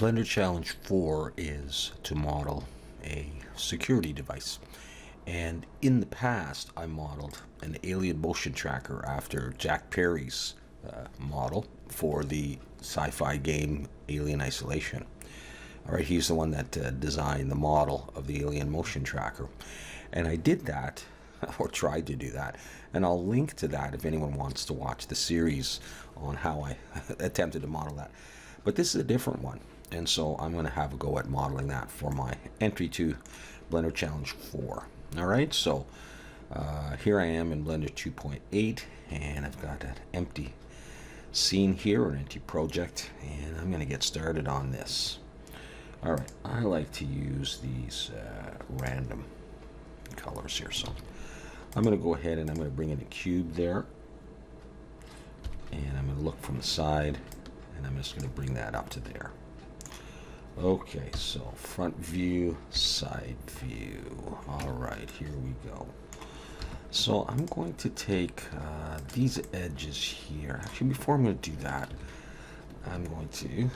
Blender Challenge 4 is to model a security device. And in the past, I modeled an alien motion tracker after Jack Perry's model for the sci-fi game Alien Isolation. All right, he's the one that designed the model of the alien motion tracker. And I did that, or tried to do that, and I'll link to that if anyone wants to watch the series on how I attempted to model that. But this is a different one, and so I'm going to have a go at modeling that for my entry to Blender Challenge 4. All right, so here I am in Blender 2.8, and I've got an empty scene here, an empty project, and I'm going to get started on this. All right, I like to use these random colors here, so I'm going to go ahead and I'm going to bring in a cube there, and I'm going to look from the side, and I'm just going to bring that up to there. Okay, so front view, side view. All right, here we go. So I'm going to take these edges here. Actually, before I'm going to do that, I'm going to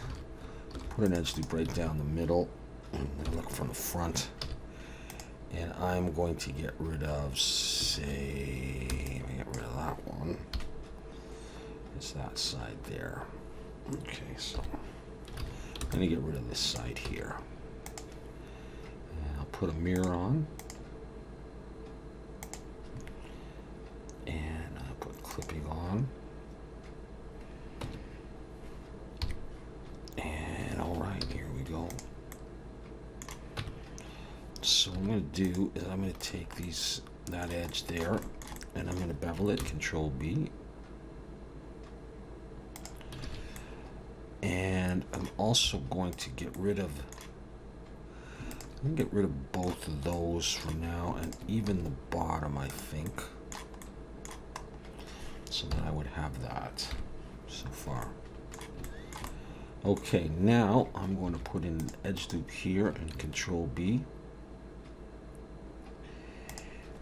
put an edge loop right down the middle, and then look from the front. And I'm going to get rid of, say, let me get rid of that one. It's that side there. Okay, so I'm going to get rid of this side here. And I'll put a mirror on. And I'll put clipping on. And all right, here we go. So what I'm going to do is I'm going to take that edge there, and I'm going to bevel it, Control B. And I'm also going to get rid of both of those for now, and even the bottom, I think, so that I would have that so far. Okay, now I'm going to put in an edge loop here and Control B.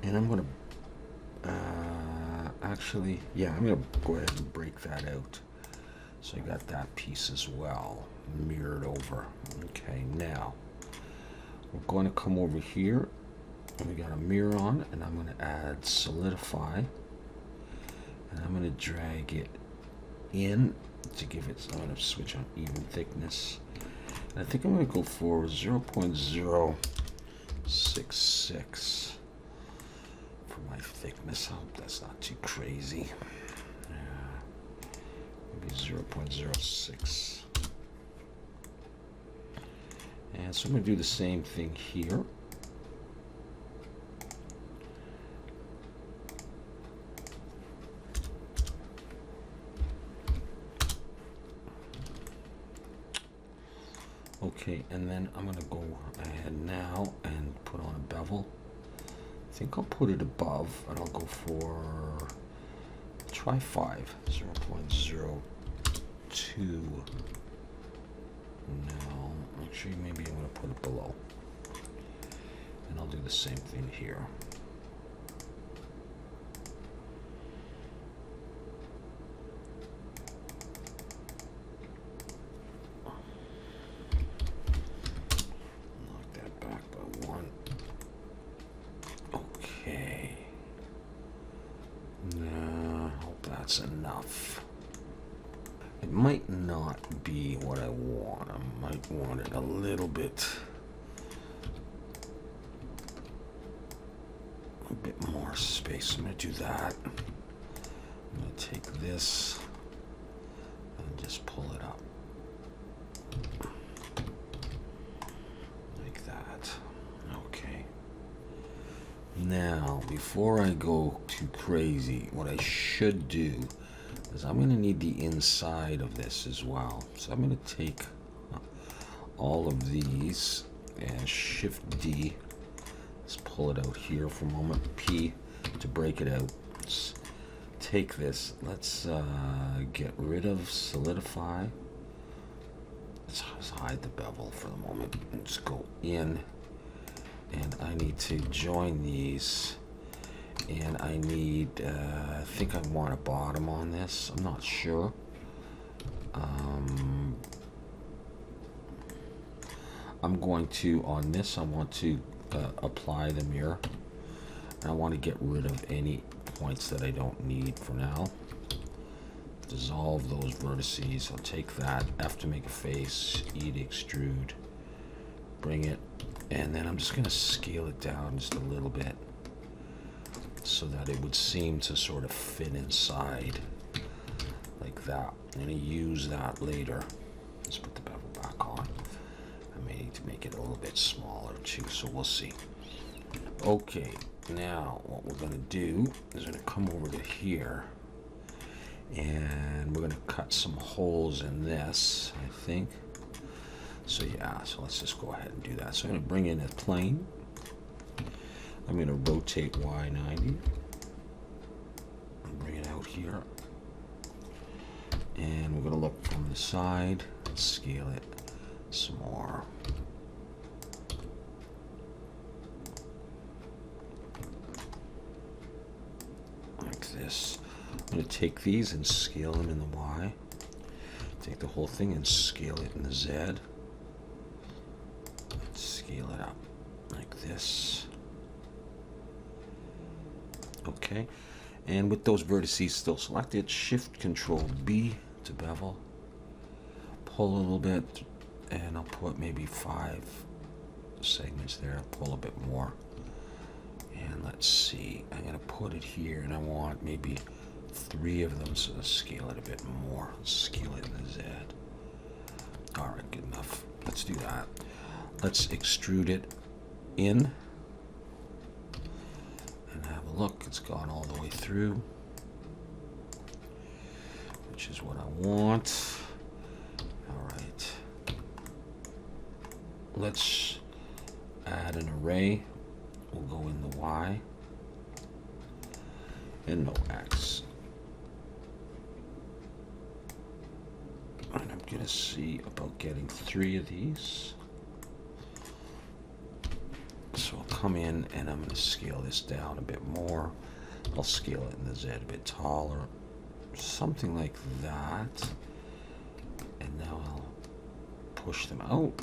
And I'm going to, actually, yeah, I'm going to go ahead and break that out. So I got that piece as well, mirrored over. Okay, now, we're going to come over here, and we got a mirror on, and I'm going to add solidify. And I'm going to drag it in to give it, I'm going to switch on even thickness. And I think I'm going to go for 0.066. For my thickness. I hope that's not too crazy. Maybe 0.06. And so I'm going to do the same thing here. Okay, and then I'm going to go ahead now and put on a bevel. I think I'll put it above, and I'll go for, try 5, 0.02. No, actually, maybe I'm going to put it below. And I'll do the same thing here. Knock that back by 1. Okay. No, I hope that's enough. It might not be what I want. I might want it a little bit more space. I'm going to do that. I'm going to take this and just pull it up. Like that. Okay. Now, before I go too crazy, what I should do is I'm going to need the inside of this as well. So I'm going to take all of these and Shift D. Let's pull it out here for a moment. P to break it out. Let's take this. Let's get rid of solidify. Let's hide the bevel for the moment. Let's go in. And I need to join these, and I need, I think I want a bottom on this. I'm not sure. I'm going to, on this, I want to apply the mirror. And I want to get rid of any points that I don't need for now. Dissolve those vertices. I'll take that, F to make a face, E to extrude, bring it, and then I'm just going to scale it down just a little bit so that it would seem to sort of fit inside like that. I'm going to use that later. Let's put the bevel back on. I may need to make it a little bit smaller too, so we'll see. Okay, now what we're going to do is we're going to come over to here and we're going to cut some holes in this, I think. So yeah, so let's just go ahead and do that. So I'm going to bring in a plane. I'm going to rotate Y90. Bring it out here. And we're going to look from the side and scale it some more. Like this. I'm going to take these and scale them in the Y. Take the whole thing and scale it in the Z. And scale it up like this. Okay. And with those vertices still selected, Shift Control B to bevel. Pull a little bit, and I'll put maybe 5 segments there. I'll pull a bit more. And let's see, I'm going to put it here, and I want maybe 3 of them, so let's scale it a bit more. Scale it in the Z. Alright, good enough. Let's do that. Let's extrude it in. And have a look. It's gone all the way through. Which is what I want. Alright. Let's add an array. We'll go in the Y. And no X. And I'm going to see about getting 3 of these. So I'll come in and I'm going to scale this down a bit more. I'll scale it in the Z a bit taller. Something like that. And now I'll push them out.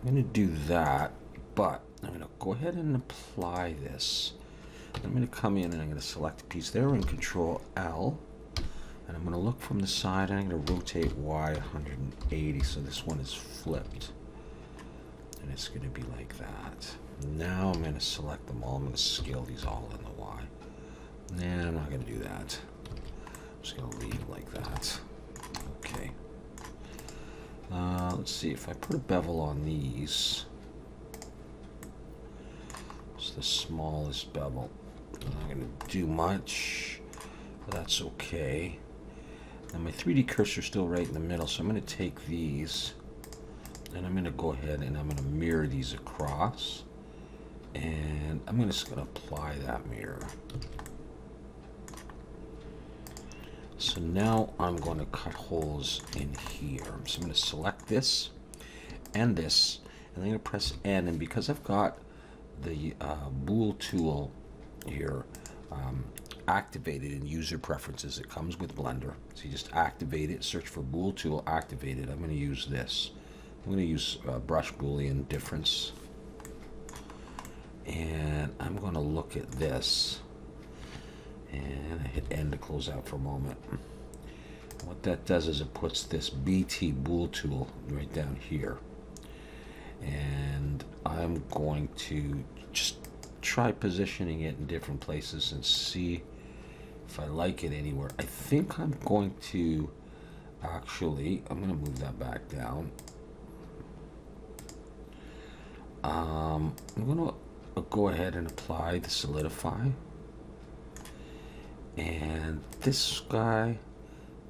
I'm going to do that, but I'm going to go ahead and apply this. I'm going to come in and I'm going to select a piece there and Control L. And I'm going to look from the side and I'm going to rotate Y 180 so this one is flipped. And it's going to be like that. Now I'm going to select them all. I'm going to scale these all in the Y. Nah, I'm not going to do that. I'm just going to leave it like that. Okay. Let's see, if I put a bevel on these, it's the smallest bevel. I'm not going to do much, but that's okay. Now my 3D cursor is still right in the middle, so I'm going to take these and I'm going to go ahead and I'm going to mirror these across, and I'm just going to apply that mirror. So now I'm going to cut holes in here. So I'm going to select this and this, and I'm going to press N, and because I've got the bool tool here activated in user preferences, it comes with Blender. So you just activate it, search for bool tool, activate it. I'm going to use this. I'm going to use brush boolean difference, and I'm going to look at this. And I hit N to close out for a moment. What that does is it puts this BT bool tool right down here. And I'm going to just try positioning it in different places and see if I like it anywhere. I think I'm going to actually, I'm going to move that back down. I'm going to go ahead and apply the solidify. And this guy,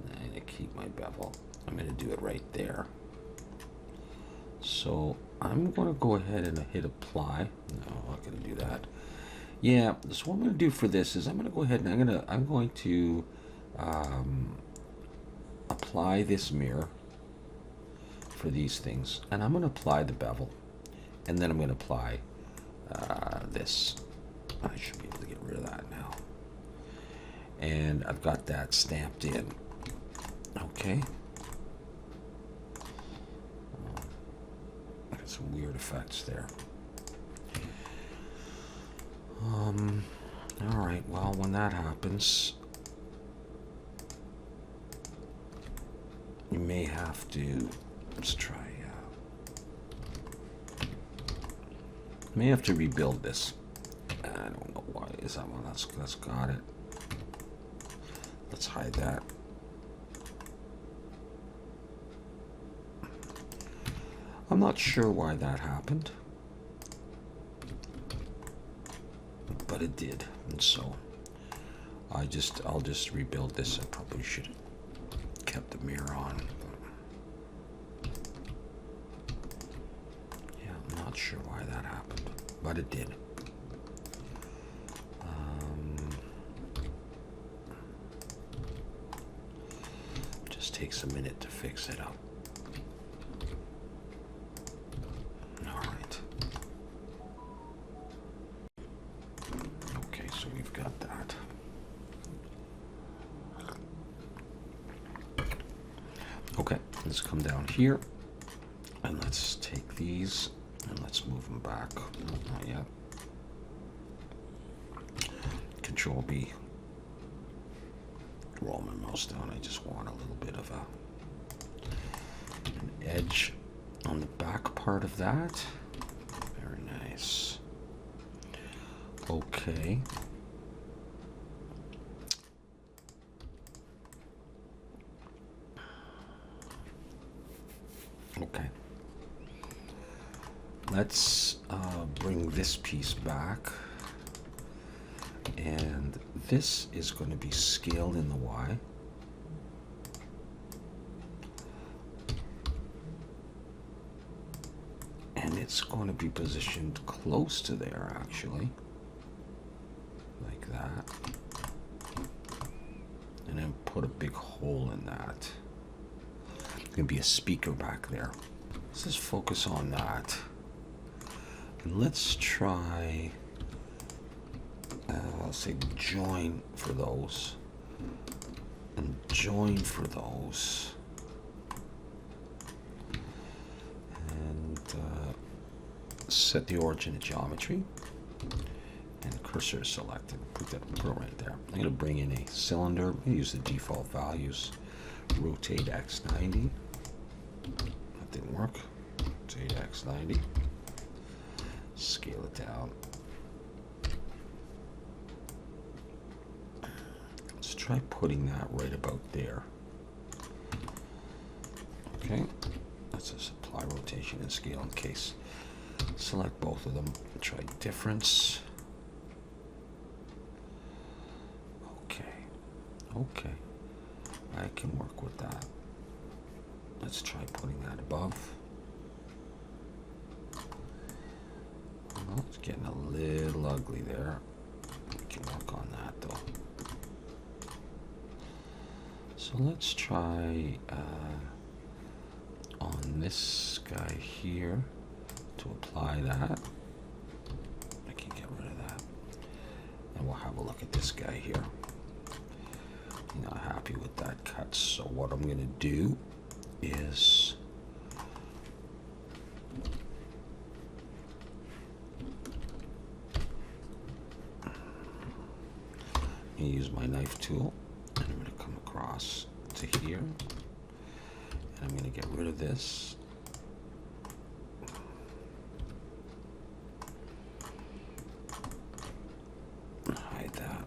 I'm going to keep my bevel. I'm going to do it right there. So I'm going to go ahead and hit apply. No, I'm not going to do that. Yeah, so what I'm going to do for this is I'm going to go ahead and I'm going to apply this mirror for these things, and I'm going to apply the bevel, and then I'm going to apply this. I should be able to get rid of that now. And I've got that stamped in. Okay. Got some weird effects there. All right, well, when that happens, you may have to, let's try, may have to rebuild this. I don't know why. Is that one? That's got it. Let's hide that. I'm not sure why that happened, but it did, and so I'll just rebuild this. I probably should have kept the mirror on. Yeah, I'm not sure why that happened, but it did. Just takes a minute to fix it up. All right. Okay, so we've got that. Okay, let's come down here and let's take these and let's move them back. No, not yet. Control B. Roll my mouse down. I just want a little bit of an edge on the back part of that. Very nice. Okay. Okay. Let's bring this piece back. And this is going to be scaled in the Y. And it's going to be positioned close to there, actually. Like that. And then put a big hole in that. There's going to be a speaker back there. Let's just focus on that. And let's try... I'll say join for those, and join for those, and set the origin of geometry, and cursor is selected. Put it right there. I'm going to bring in a cylinder. I'm going to use the default values. Rotate X 90. That didn't work. Rotate X 90. Scale it down. Try putting that right about there. Okay, let's just apply rotation and scale in case. Select both of them. Try difference. Okay, I can work with that. Let's try putting that above. Well, it's getting a little ugly there. We can work on that though. So let's try on this guy here to apply that. I can get rid of that. And we'll have a look at this guy here. I'm not happy with that cut. So what I'm going to do is use my knife tool. And I'm going to come across to here, and I'm going to get rid of this. Hide that.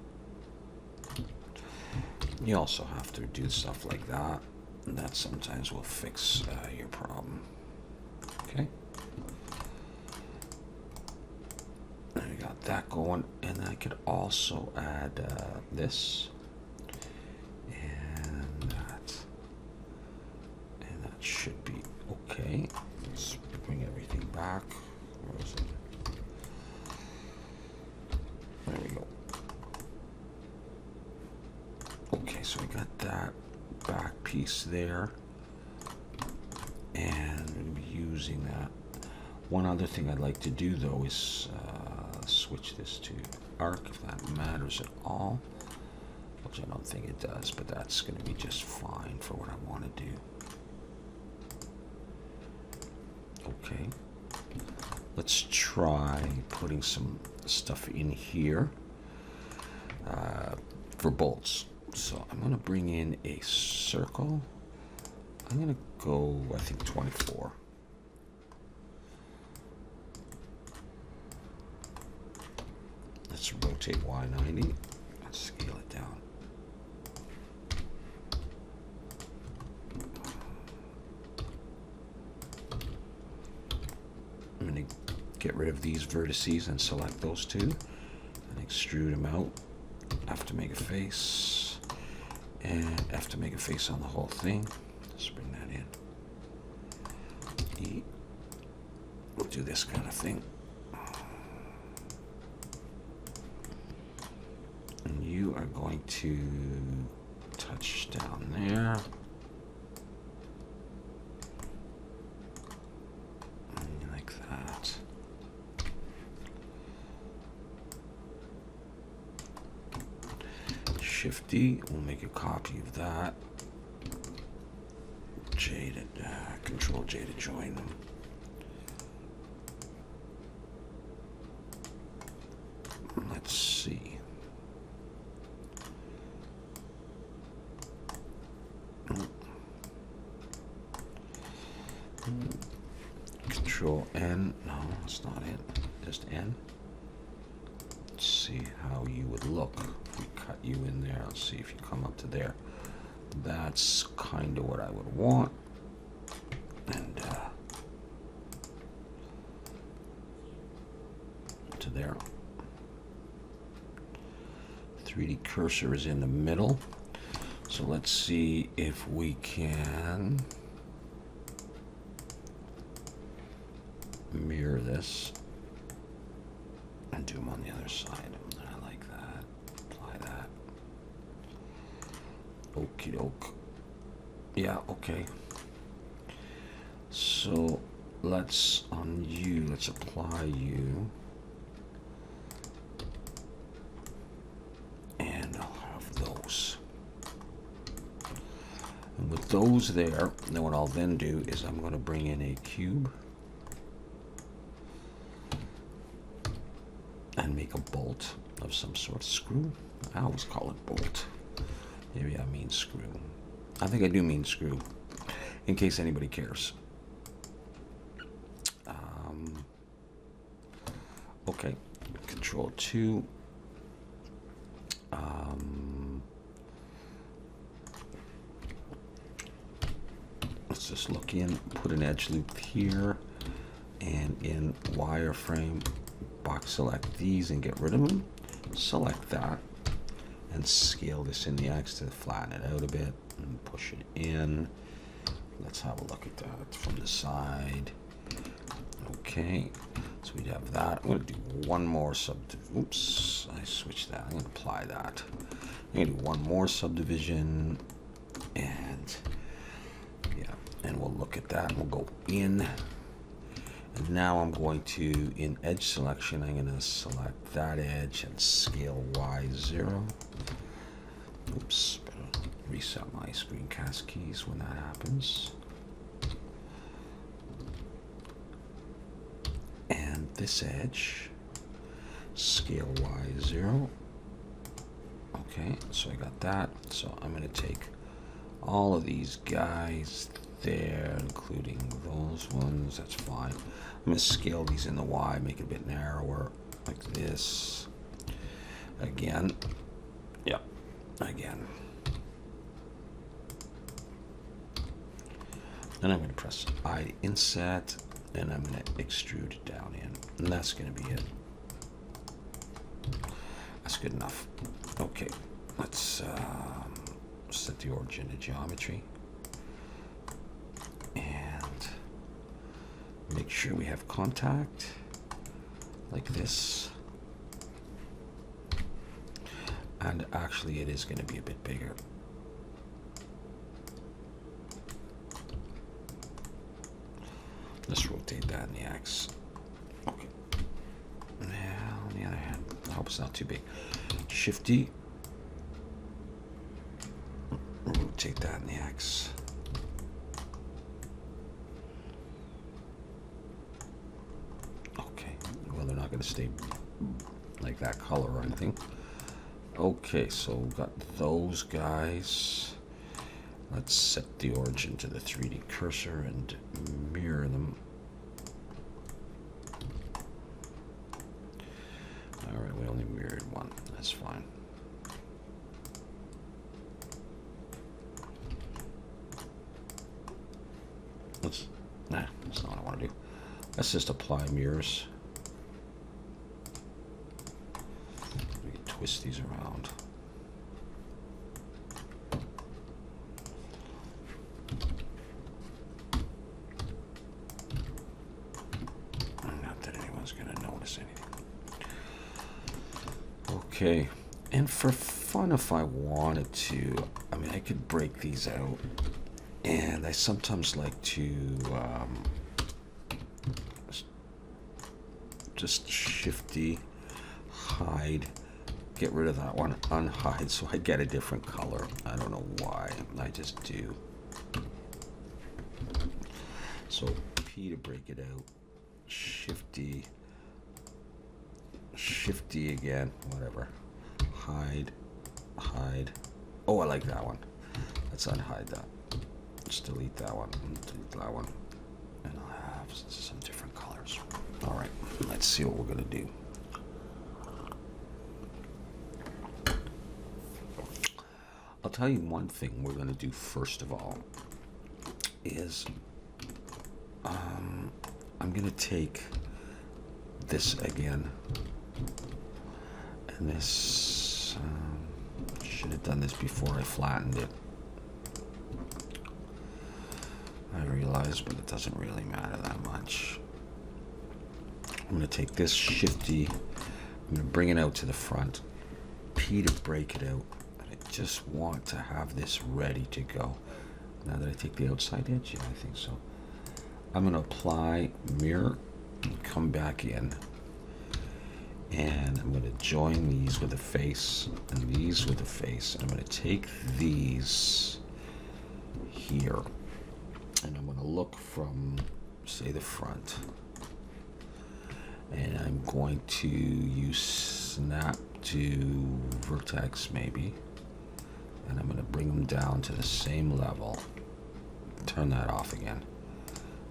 You also have to do stuff like that, and that sometimes will fix your problem. Okay. And we got that going, and I could also add this. Should be okay. Let's bring everything back. Where is it? There we go. Okay, so we got that back piece there, and we'll be using that. One other thing I'd like to do though is switch this to arc if that matters at all, which I don't think it does, but that's going to be just fine for what I want to do. Okay, Let's try putting some stuff in here for bolts. So I'm going to bring in a circle. I'm going to go, I think, 24. Let's rotate Y90. Let's scale it down. I'm going to get rid of these vertices and select those two and extrude them out. I have to make a face, and I have to make a face on the whole thing. Let's bring that in. E. We'll do this kind of thing. And you are going to touch down there. Like that. Shift D, we'll make a copy of that. J to, Control J to join them. Let's see. Control N, no, that's not it, just N. Let's see how you would look if we cut you in there. Let's see if you come up to there. That's kind of what I would want. And to there. 3D cursor is in the middle. So let's see if we can mirror this and do them on the other side. I like that. Apply that. Okie doke. Yeah, okay. So let's, on you, let's apply you. And I'll have those. And with those there, then what I'll then do is I'm going to bring in a cube and make a bolt of some sort. Screw? I always call it bolt. Maybe I mean screw. I think I do mean screw, in case anybody cares. Okay, Control 2. Let's just look in, put an edge loop here, and in wireframe, box select these and get rid of them. Select that and scale this in the X to flatten it out a bit and push it in. Let's have a look at that from the side. Okay, so we'd have that. I'm going to do one more oops, I switched that. I'm going to apply that. I'm going to do one more subdivision, and yeah, and we'll look at that. We'll go in. And now I'm going to, in edge selection, I'm going to select that edge and scale Y0. Oops, better reset my screencast keys when that happens. And this edge, scale Y0. Okay, so I got that. So I'm going to take all of these guys there, including those ones. That's fine. I'm going to scale these in the Y, make it a bit narrower, like this. Again. Yep. Again. Then I'm going to press I to inset, and I'm going to extrude it down in. And that's going to be it. That's good enough. Okay. Let's set the origin to geometry. And make sure we have contact like this. And actually it is going to be a bit bigger. Let's rotate that in the X. Okay. Now on the other hand, I hope it's not too big. Shift D. Rotate that in the X. stay like that color or anything. Okay, so we've got those guys. Let's set the origin to the 3D cursor and mirror them. Alright, we only mirrored one. That's fine. That's not what I want to do. Let's just apply mirrors. We can twist these around. Not that anyone's going to notice anything. Okay, and for fun, if I wanted to, I mean, I could break these out. And I sometimes like to just shifty, hide, get rid of that one, unhide, so I get a different color. I don't know why, I just do. So P to break it out, shifty, shifty again, whatever, hide, hide. Oh, I like that one. Let's unhide that. Just delete that one, delete that one, and I'll have some different colors. All right, let's see what we're gonna do. I'll tell you one thing we're gonna do first of all is I'm gonna take this again, and this should have done this before I flattened it. I realize, but it doesn't really matter that much. I'm going to take this shifty, I'm going to bring it out to the front, P to break it out, and I just want to have this ready to go. Now that I take the outside edge, yeah, I think so. I'm going to apply mirror, come back in, and I'm going to join these with a face, and these with a face, and I'm going to take these here. And I'm going to look from, say, the front. And I'm going to use snap to vertex, maybe. And I'm going to bring them down to the same level. Turn that off again.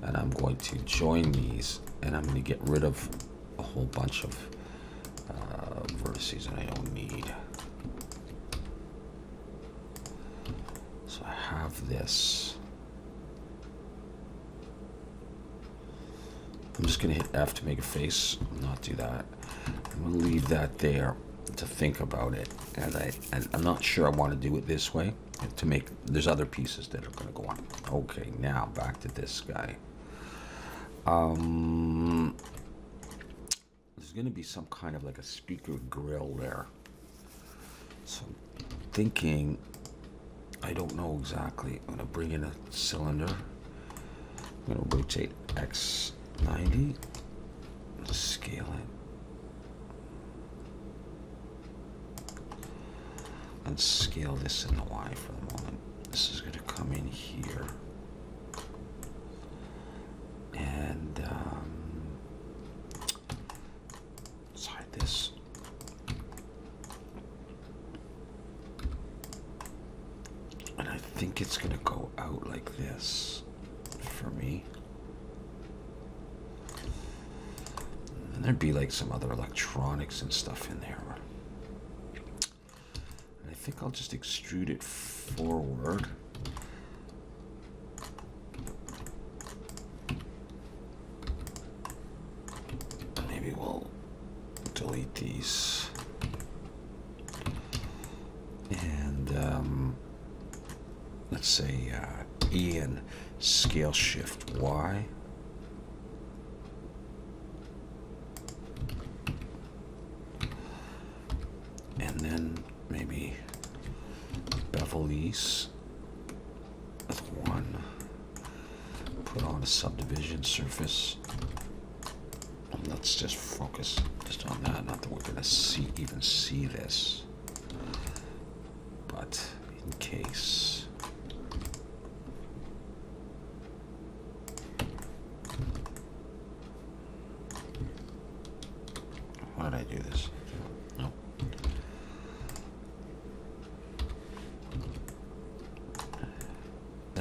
And I'm going to join these. And I'm going to get rid of a whole bunch of vertices that I don't need. So I have this. I'm just going to hit F to make a face, not do that. I'm going to leave that there to think about it. And I'm not sure I want to do it this way. To make, there's other pieces that are going to go on. Okay, now back to this guy. There's going to be some kind of like a speaker grill there. So I'm thinking, I don't know exactly. I'm going to bring in a cylinder. I'm going to rotate X 90, scale it, and scale this in the Y for the moment. This is going to come in here, and let's hide this. And I think it's going to go out like this for me. And there'd be like some other electronics and stuff in there. And I think I'll just extrude it forward. Maybe we'll delete these. And let's say E and scale shift Y. And then maybe bevel these with one, put on a subdivision surface. And let's just focus just on that. Not that we're gonna even see this, but in case.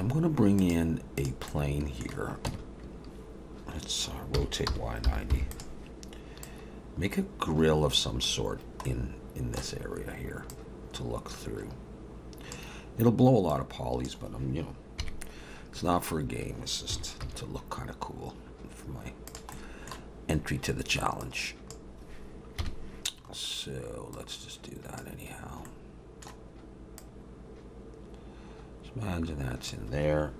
I'm going to bring in a plane here. Let's rotate Y90. Make a grill of some sort in this area here to look through. It'll blow a lot of polys, but you know, it's not for a game. It's just to look kind of cool for my entry to the challenge. So let's just do that anyhow. Just imagine that's in there.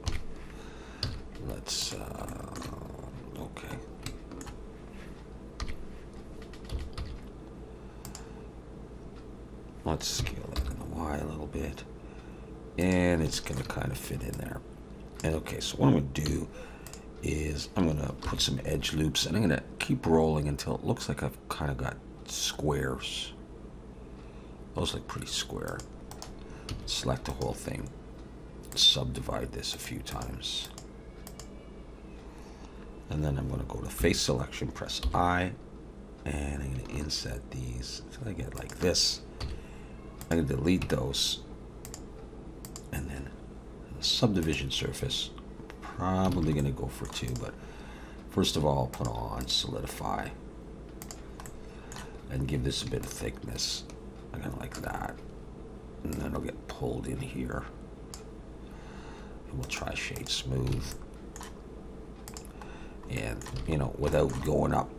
Let's okay. Let's scale that in the Y a little bit. And it's going to kind of fit in there. And okay, so what I'm going to do is I'm going to put some edge loops, and I'm going to keep rolling until it looks like I've kind of got squares. Those look pretty square. Select the whole thing. Subdivide this a few times. And then I'm going to go to face selection, press I, and I'm going to inset these until I get like this. I'm going to delete those. And then the subdivision surface, probably going to go for 2, but first of all, I'll put on solidify and give this a bit of thickness. I'm going to like that. And then it'll get pulled in here. And we'll try shade smooth. And, you know, without going up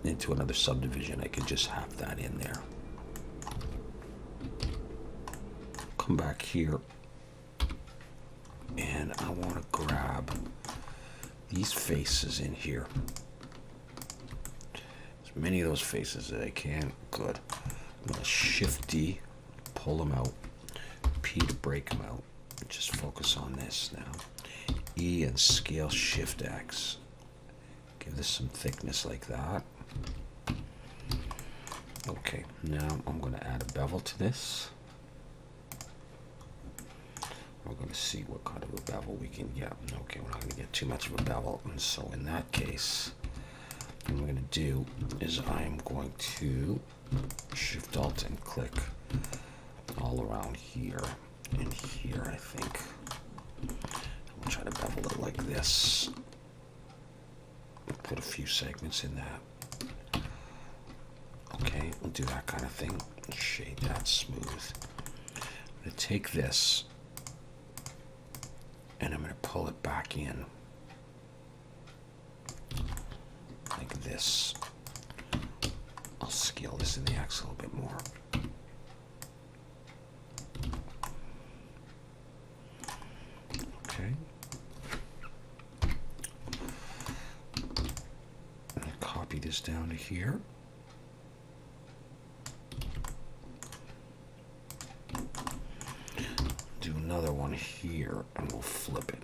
into another subdivision, I could just have that in there. Come back here. And I want to grab these faces in here. As many of those faces as I can. Good. I'm going to Shift D, pull them out. P to break them out. Just focus on this now. E and scale Shift X. Give this some thickness like that. Okay, now I'm going to add a bevel to this. We're going to see what kind of a bevel we can get. Okay, we're not going to get too much of a bevel. And so in that case, what I'm going to do is I'm going to Shift Alt and click all around here and here, I think. We'll try to bevel it like this. Put a few segments in that. Okay, we'll do that kind of thing. Shade that smooth. I'm going to take this and I'm going to pull it back in like this. I'll scale this in the X a little bit more. Okay. I'm going to copy this down to here. Do another one here and we'll flip it.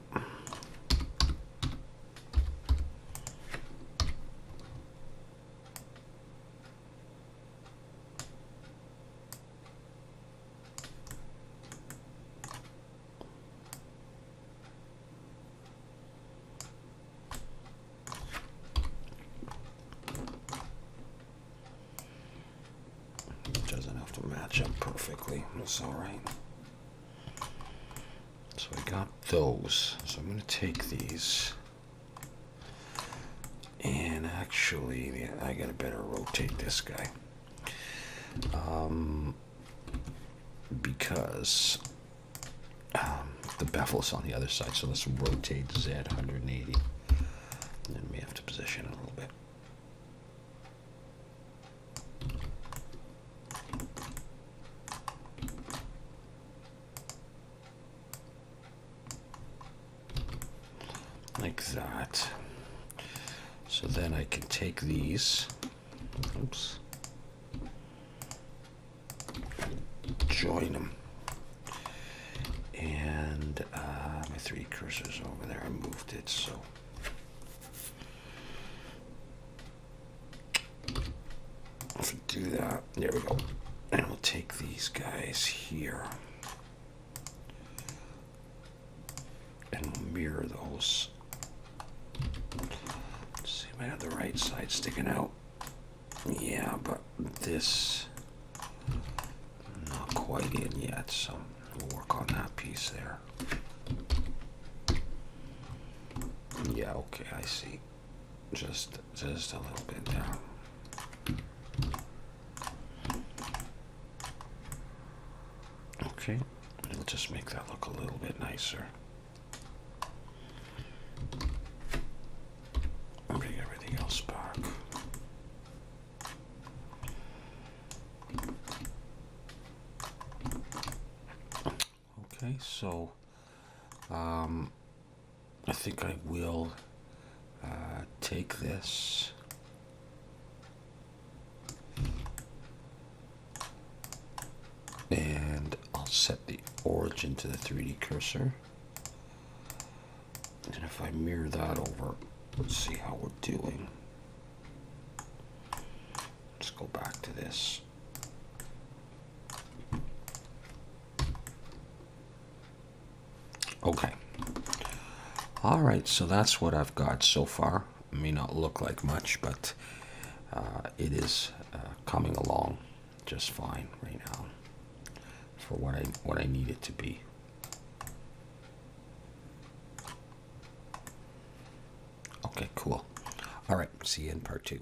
It doesn't have to match up perfectly. That's all right. So I got those. So I'm going to take these. And actually, I got to better rotate this guy. Because the bevel's on the other side. So let's rotate Z 180. And then we have to position it a little bit. Like that. So then I can take these, oops, join them, and my 3 cursors over there, I moved it, so if we do that, there we go, and we'll take these guys here, and we'll mirror those. See if I have the right side sticking out. Yeah, but this not quite in yet, so we'll work on that piece there. Yeah, okay, I see. Just a little bit down. Okay, we'll just make that look a little bit nicer. Bring everything else back. Okay, so I think I will take this and I'll set the origin to the 3D cursor. And if I mirror that over, let's see how we're doing. Let's go back to this. Okay. All right, so that's what I've got so far. It may not look like much, but it is coming along just fine right now for what I need it to be. Okay, cool. All right, see you in part 2.